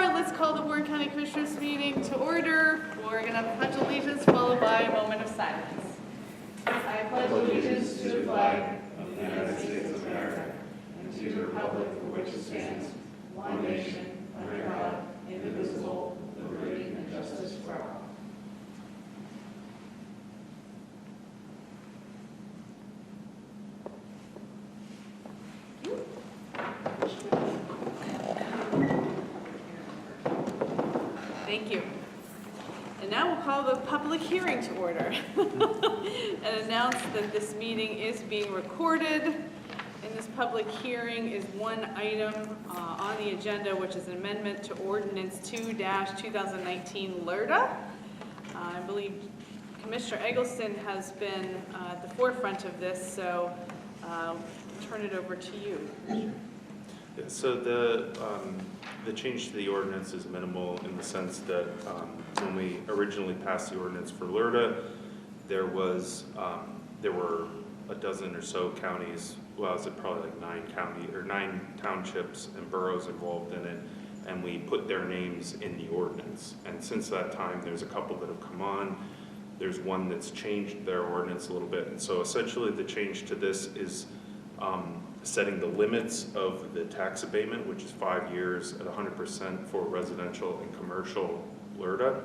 are, let's call the Warren County Commissioners meeting to order. We're going to have a pledge of allegiance followed by a moment of silence. I pledge allegiance to the flag of the United States of America and to the republic for which it stands, one nation, under God, indivisible, with liberty and justice for all. Thank you. And now we'll call the public hearing to order and announce that this meeting is being recorded. And this public hearing is one item on the agenda, which is an amendment to Ordinance 2-2019 LERTA. I believe Commissioner Eggleston has been at the forefront of this, so I'll turn it over to you. So the change to the ordinance is minimal in the sense that when we originally passed the ordinance for LERTA, there were a dozen or so counties. Well, is it probably like 9 townships and boroughs involved in it, and we put their names in the ordinance. And since that time, there's a couple that have come on. There's one that's changed their ordinance a little bit, and so essentially the change to this is setting the limits of the tax abatement, which is 5 years at 100% for residential and commercial LERTA,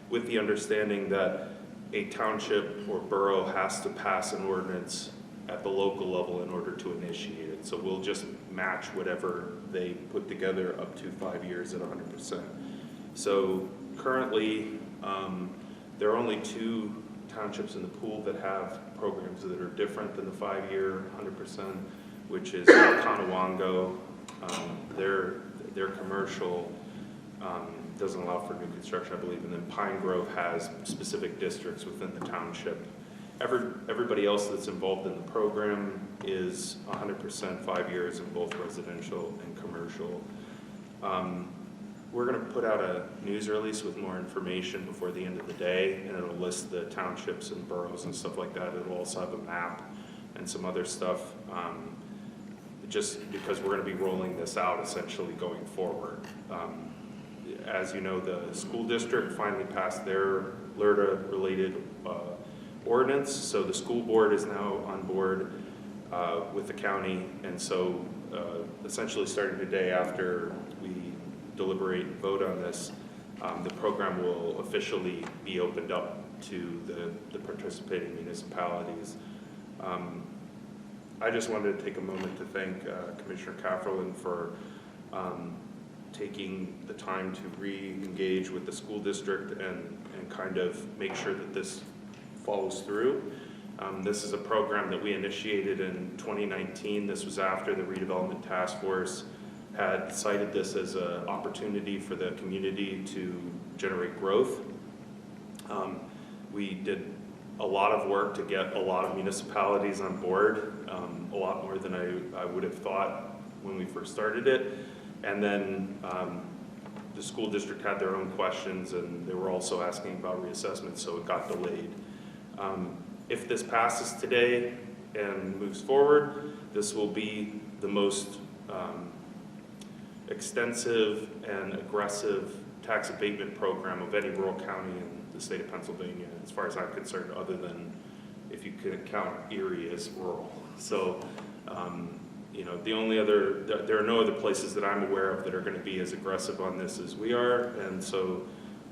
with the understanding that a township or borough has to pass an ordinance at the local level in order to initiate it. So we'll just match whatever they put together up to 5 years at 100%. So currently, there are only 2 townships in the pool that have programs that are different than the 5-year 100%, which is Conowongo. Their commercial doesn't allow for new construction, I believe, and then Pine Grove has specific districts within the township. Everybody else that's involved in the program is 100% 5 years in both residential and commercial. We're going to put out a news release with more information before the end of the day, and it'll list the townships and boroughs and stuff like that. It'll also have a map and some other stuff, just because we're going to be rolling this out essentially going forward. As you know, the school district finally passed their LERTA-related ordinance, so the school board is now on board with the county, and so essentially starting today after we deliberate and vote on this, the program will officially be opened up to the participating municipalities. I just wanted to take a moment to thank Commissioner Kafferlin for taking the time to re-engage with the school district and kind of make sure that this follows through. This is a program that we initiated in 2019. This was after the Redevelopment Task Force had cited this as an opportunity for the community to generate growth. We did a lot of work to get a lot of municipalities on board, a lot more than I would have thought when we first started it. And then the school district had their own questions, and they were also asking about reassessment, so it got delayed. If this passes today and moves forward, this will be the most extensive and aggressive tax abatement program of any rural county in the state of Pennsylvania, as far as I'm concerned, other than if you could count Erie as rural. So, you know, there are no other places that I'm aware of that are going to be as aggressive on this as we are, and so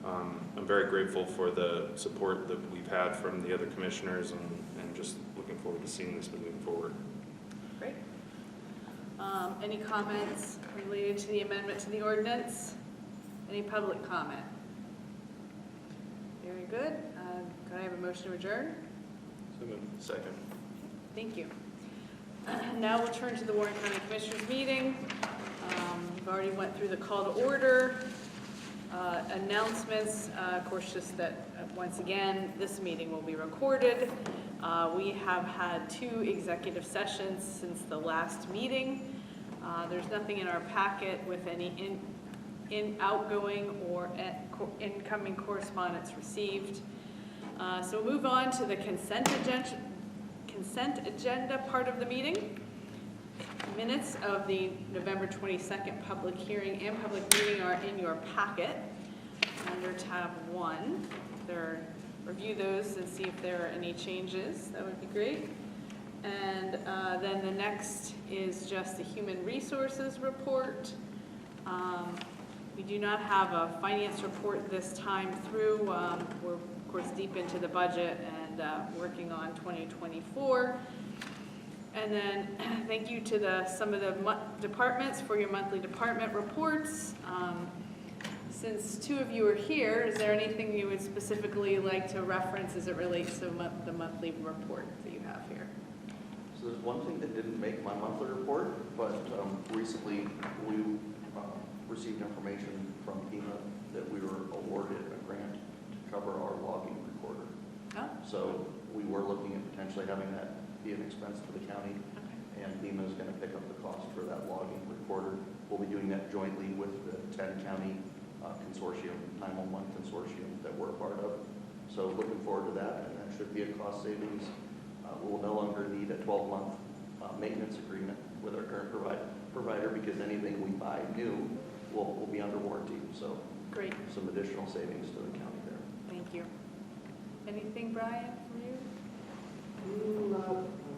I'm very grateful for the support that we've had from the other commissioners, and just looking forward to seeing this moving forward. Great. Any comments related to the amendment to the ordinance? Any public comment? Very good. Could I have a motion to adjourn? So moved. Second. Thank you. Now we'll turn to the Warren County Commissioners meeting. We've already went through the call to order. Announcements, of course, just that once again, this meeting will be recorded. We have had 2 executive sessions since the last meeting. There's nothing in our packet with any outgoing or incoming correspondence received. So we'll move on to the consent agenda part of the meeting. Minutes of the November 22nd public hearing and public meeting are in your packet under tab 1. Review those and see if there are any changes. That would be great. And then the next is just the human resources report. We do not have a finance report this time through. We're, of course, deep into the budget and working on 2024. And then thank you to some of the departments for your monthly department reports. Since 2 of you are here, is there anything you would specifically like to reference as it relates to the monthly report that you have here? So there's one thing that didn't make my monthly report, but recently we received information from FEMA that we were awarded a grant to cover our logging recorder. Oh. So we were looking at potentially having that be an expense for the county, and FEMA is going to pick up the cost for that logging recorder. We'll be doing that jointly with the 10-county consortium, 911 consortium that we're a part of. So looking forward to that, and that should be a cost savings. We will no longer need a 12-month maintenance agreement with our current provider because anything we buy new will be under warranty. So Great. Some additional savings to the county there. Thank you. Anything, Brian, from you? No, I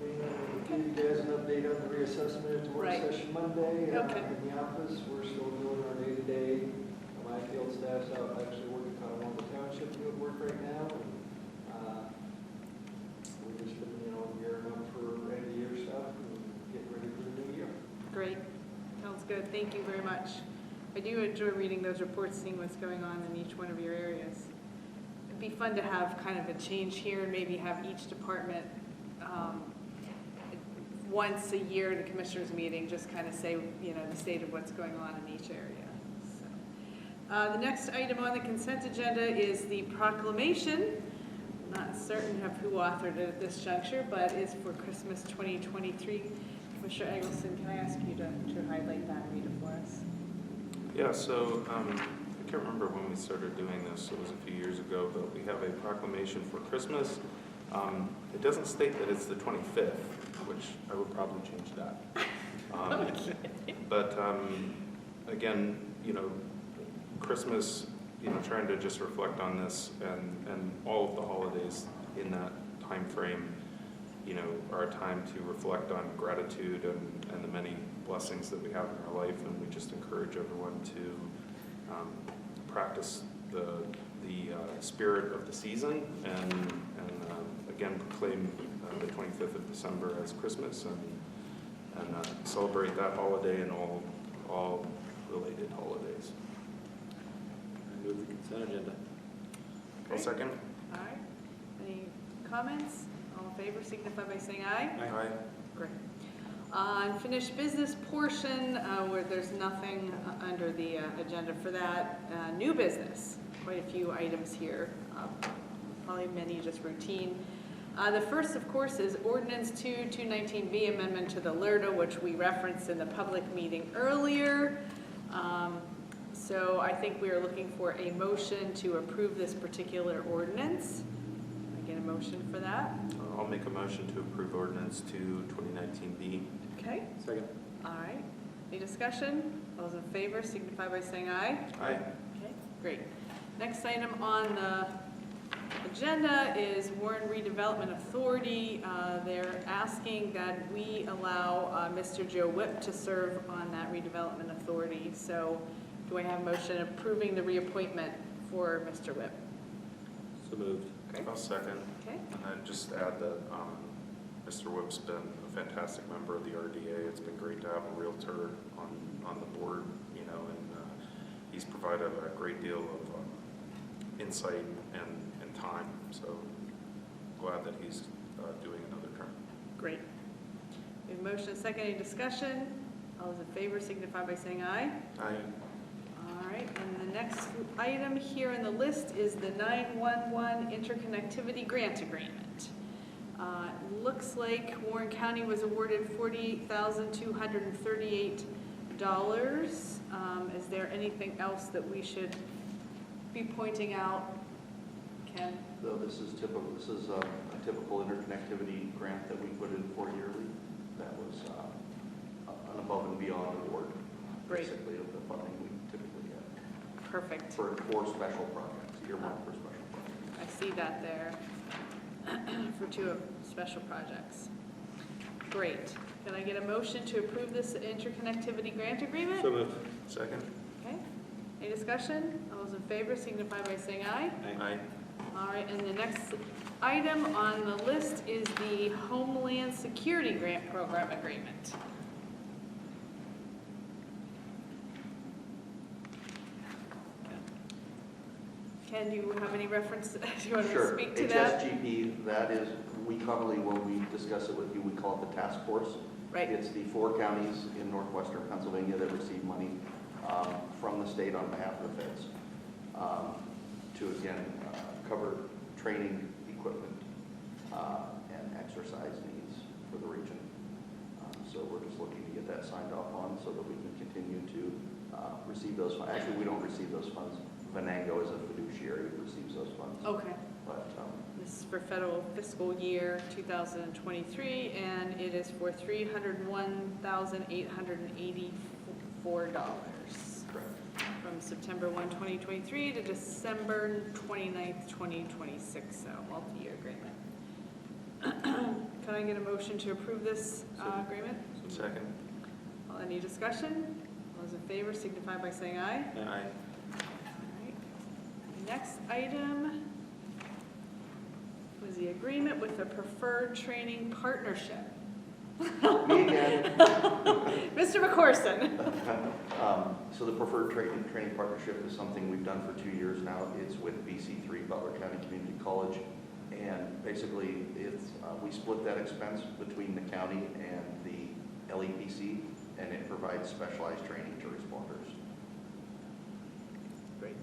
mean, I'll give you guys an update on the reassessment at the work Right. session Monday. Okay. In the office, we're still doing our day-to-day. My field staff's out actually working kind of on the township field work right now. And, we've just been, gearing up for end of year stuff and getting ready for the new year. Great. Sounds good. Thank you very much. I do enjoy reading those reports, seeing what's going on in each one of your areas. It'd be fun to have kind of a change here and maybe have each department once a year at a commissioners meeting, just kind of say, the state of what's going on in each area. So, the next item on the consent agenda is the proclamation. I'm not certain of who authored it at this juncture, but it's for Christmas 2023. Commissioner Eggleston, can I ask you to highlight that and read it for us? Yeah, so I can't remember when we started doing this. It was a few years ago, but we have a proclamation for Christmas. It doesn't state that it's the 25th, which I would probably change that. But again, Christmas, trying to just reflect on this and all of the holidays in that time frame, are a time to reflect on gratitude and the many blessings that we have in our life, and we just encourage everyone to practice the spirit of the season and again proclaim the 25th of December as Christmas and celebrate that holiday and all related holidays. I move the consent agenda. I'll second. All right. Any comments? All in favor, signify by saying aye. Aye. Great. Unfinished business portion, where there's nothing under the agenda for that. New business, quite a few items here, probably many just routine. The first, of course, is Ordinance 2-219B, amendment to the LERTA, which we referenced in the public meeting earlier. So I think we are looking for a motion to approve this particular ordinance. Can I get a motion for that? I'll make a motion to approve Ordinance 2-2019B. Okay. Second. All right. Any discussion? All those in favor signify by saying aye. Aye. Okay, great. Next item on the agenda is Warren Redevelopment Authority. They're asking that we allow Mr. Joe Whipp to serve on that Redevelopment Authority. So do I have a motion approving the reappointment for Mr. Whipp? So moved. Okay. I'll second. Okay. And I'd just add that Mr. Whipp's been a fantastic member of the RDA. It's been great to have a realtor on the board, and he's provided a great deal of insight and time. So glad that he's doing another term. Great. We have a motion and second. Any discussion? All those in favor signify by saying aye. Aye. All right, and the next item here on the list is the 911 Interconnectivity Grant Agreement. Looks like Warren County was awarded $48,238. Is there anything else that we should be pointing out, Ken? Though this is a typical interconnectivity grant that we put in for yearly. That was an above and beyond award, Great. basically, of the funding we typically get Perfect. for special projects, earmarked for special projects. I see that there for 2 of special projects. Great. Can I get a motion to approve this interconnectivity grant agreement? So moved. Second? Okay. Any discussion? All those in favor signify by saying aye. Aye. All right, and the next item on the list is the Homeland Security Grant Program Agreement. Ken, do you have any reference, do you want to Sure. speak to that? HSGP, that is, we commonly, when we discuss it with you, we call it the task force. Right, It's the 4 counties in northwestern Pennsylvania that receive money from the state on behalf of the feds to, again, cover training, equipment, and exercise needs for the region. So we're just looking to get that signed off on so that we can continue to receive those funds. Actually, we don't receive those funds. Venango is a fiduciary who receives those funds. okay. But This is for federal fiscal year 2023, and it is for $301,884 correct. from September 1, 2023 to December 29th, 2026, so multi-year agreement. Can I get a motion to approve this agreement? Second? Any discussion? All those in favor signify by saying aye. Aye. All right. Next item was the agreement with the Preferred Training Partnership. Me again. Mr. McCorson. So the preferred training partnership is something we've done for 2 years now. It's with BC3, Butler County Community College. And basically, it's we split that expense between the county and the LEPC, and it provides specialized training to responders. Great.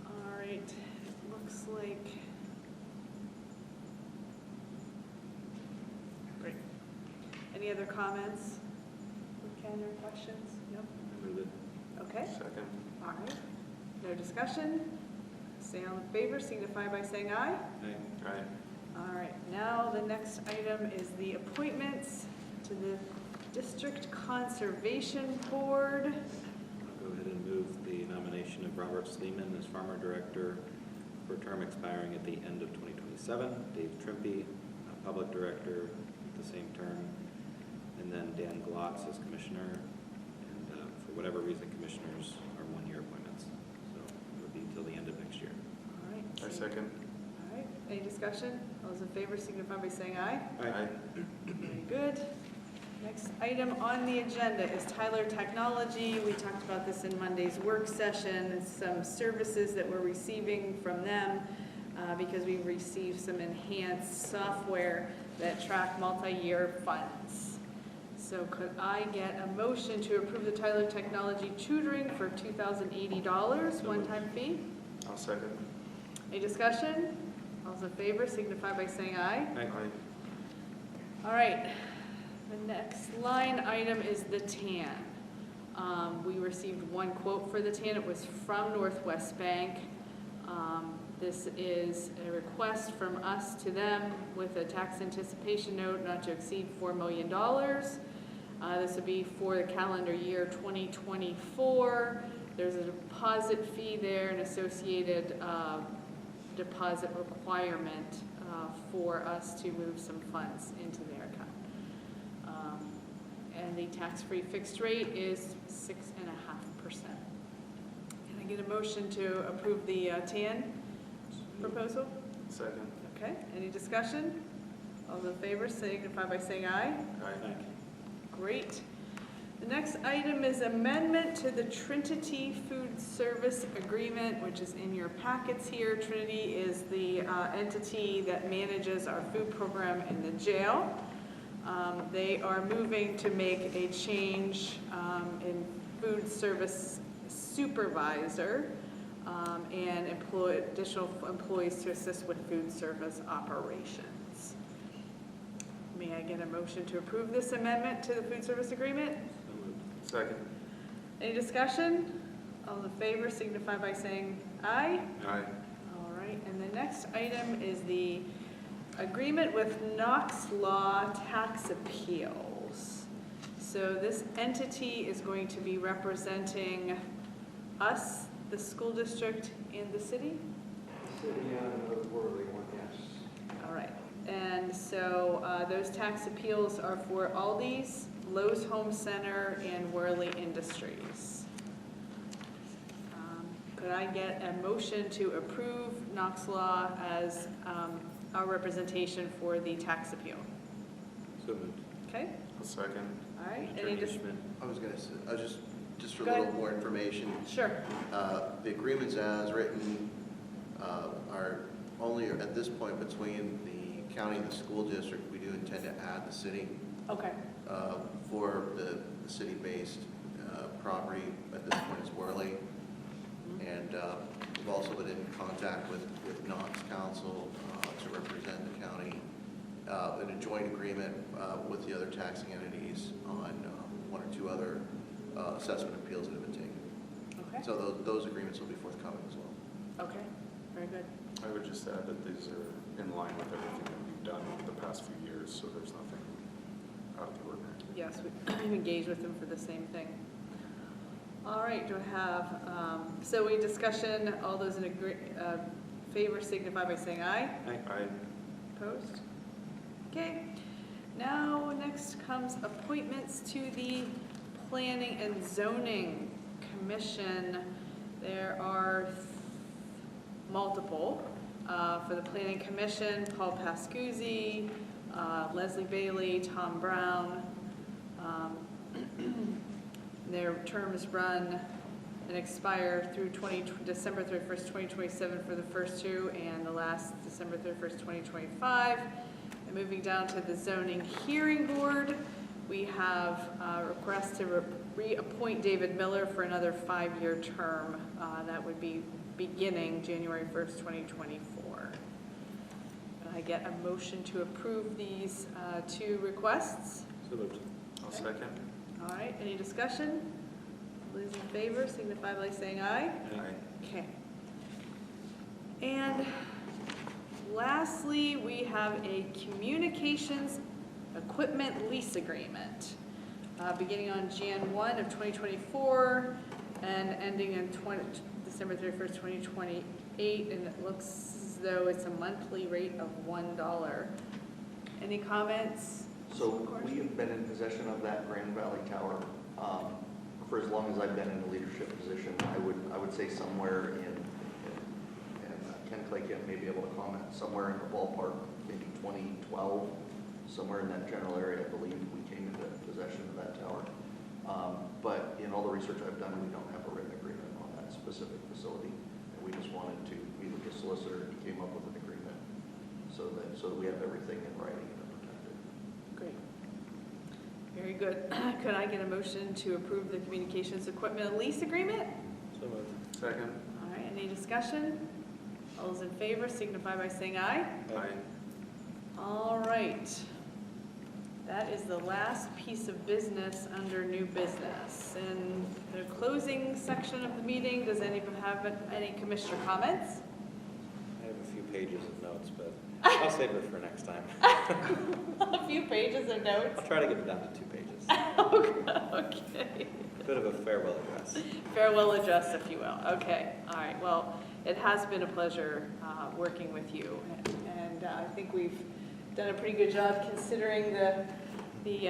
All right, it looks like. Great. Any other comments? Ken, or questions? No? Move it. Okay, Second? all right. No discussion? Say all in favor, signify by saying aye. Aye. Aye. All right, now the next item is the appointments to the District Conservation Board. I'll go ahead and move the nomination of Robert Sleeman as Farmer Director for a term expiring at the end of 2027. Dave Trimpe, Public Director, at the same term. And then Dan Glotz as Commissioner. And for whatever reason, Commissioners are 1-year appointments. So it would be until the end of next year. All right. I second? All right, any discussion? All those in favor signify by saying aye. Aye. Very good. Next item on the agenda is Tyler Technology. We talked about this in Monday's work session, some services that we're receiving from them because we received some enhanced software that track multi-year funds. So could I get a motion to approve the Tyler Technology tutoring for $2,080, one-time fee? I'll second. Any discussion? All those in favor signify by saying aye. Aye. All right, the next line item is the TAN. We received 1 quote for the TAN. It was from Northwest Bank. This is a request from us to them with a tax anticipation note not to exceed $4 million. This would be for the calendar year 2024. There's a deposit fee there, an associated deposit requirement for us to move some funds into their account. And the tax-free fixed rate is 6.5%. Can I get a motion to approve the TAN proposal? Second? Okay, any discussion? All those in favor signify by saying aye. Aye. Great. The next item is amendment to the Trinity Food Service Agreement, which is in your packets here. Trinity is the entity that manages our food program in the jail. They are moving to make a change in food service supervisor and employ additional employees to assist with food service operations. May I get a motion to approve this amendment to the food service agreement? So moved. Second? Any discussion? All in favor signify by saying aye. Aye. All right, and the next item is the agreement with Knox Law Tax Appeals. So this entity is going to be representing us, the school district, and the city? City and the Worley one, yes. All right, and so those tax appeals are for Aldi's, Lowe's Home Center, and Worley Industries. Could I get a motion to approve Knox Law as our representation for the tax appeal? So moved. Okay, A second. all right. Any Attorney dis- Schmidt. I was gonna say, just for a Go little ahead. more information, Sure. the agreements as written are only at this point between the county and the school district. We do intend to add the city Okay, for the city-based property. At this point, it's Worley. And we've also been in contact with Knox Council to represent the county in a joint agreement with the other taxing entities on one or two other assessment appeals that have been taken. okay, So those agreements will be forthcoming as well. okay, very good. I would just add that these are in line with everything that we've done over the past few years, so there's nothing out of the ordinary. Yes, we've engaged with them for the same thing. All right, do I have, so we discussion, all those in favor signify by saying aye. I Opposed? Okay. Now, next comes appointments to the Planning and Zoning Commission. There are multiple. For the Planning Commission, Paul Pascuzzi, Leslie Bailey, Tom Brown. Their terms run and expire through December 31st, 2027 for the first two, and the last December 31st, 2025. And moving down to the Zoning Hearing Board, we have a request to reappoint David Miller for another 5-year term. That would be beginning January 1st, 2024. Can I get a motion to approve these two requests? So moved. I'll second. All right, any discussion? Those in favor signify by saying aye. Aye. Okay. And lastly, we have a communications equipment lease agreement, beginning on Jan 1 of 2024 and ending in December 31st, 2028, and it looks as though it's a monthly rate of $1. Any comments? So we have been in possession of that Grand Valley Tower for as long as I've been in a leadership position. I would say somewhere and Ken Clayton may be able to comment, somewhere in the ballpark, maybe 2012, somewhere in that general area, I believe we came into possession of that tower. But in all the research I've done, we don't have a written agreement on that specific facility. And we just wanted to meet with the solicitor and came up with an agreement so that we have everything in writing and protected. Great. Very good. Could I get a motion to approve the communications equipment lease agreement? So moved. Second. All right, any discussion? All those in favor signify by saying aye. Aye. All right. That is the last piece of business under new business. In the closing section of the meeting, does anyone have any commissioner comments? I have a few pages of notes, but I'll save it for next time. A few pages of notes? I'll try to get it down to 2 pages. Okay. Bit of a farewell address. Farewell address, if you will. Okay, all right. Well, it has been a pleasure working with you, and I think we've done a pretty good job considering the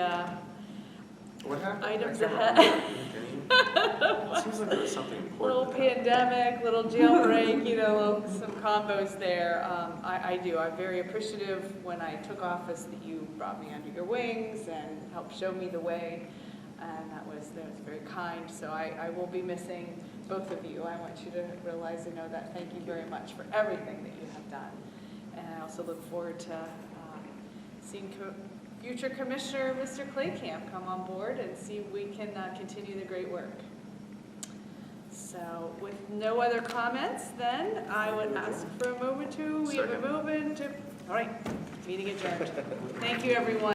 What happened? items I can't ahead. remember. It seems like there was something Little important. pandemic, little jailbreak, some combos there. I do. I'm very appreciative when I took office that you brought me under your wings and helped show me the way. And that was very kind. So I will be missing both of you. I want you to realize and know that. Thank you very much for everything that you have done. And I also look forward to seeing future Commissioner Mr. Claycamp come on board and see if we can continue the great work. So with no other comments, then I would ask for a moment to, we have a Second. moment to, all right, meeting adjourned. Thank you, everyone.